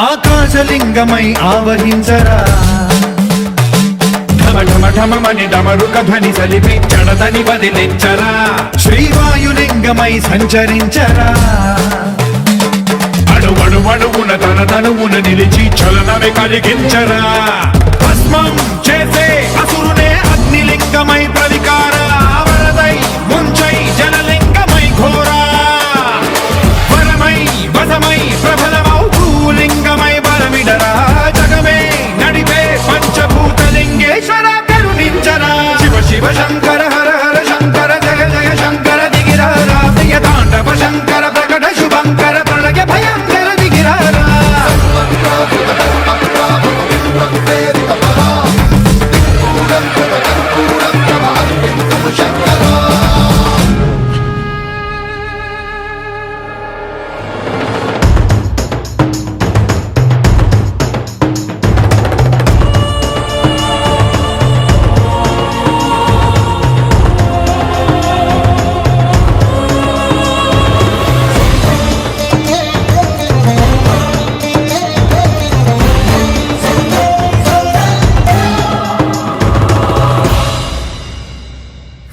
ఆకాశలింగమై ఆవహించరా ఢమఢమఢమని డమరుక ధ్వని సలిపి జడదని వదిలించరా శ్రీవాయులింగమై సంచరించరా అణువణువున తన తనువున నిలిచి చలనమే కలిగించరా భస్మం చేసే అసురునే అగ్నిలింగమై ప్రవికార వరదై ముంచై జలలింగమై ఘోరా వరమై వసమై ప్రబలమౌ భూలింగమై బలమిడరా జగమే నడిపే పంచభూతలింగేశ్వర కరుణించరా శివ శివ శంకర హర హర శంకర జయ జయ శంకర దిగిరారా ప్రియ తాండవ శంకర ప్రకట శుభంకర ప్రళయ భయంకర దిగిరారా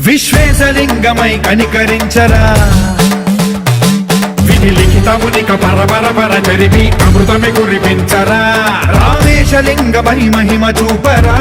విశ్వేశలింగమై కనికరించరా విధి లిఖితమునిక పరపర జరిపి అమృతమి కురిపించరా రామేశలింగమై మహిమ చూపరా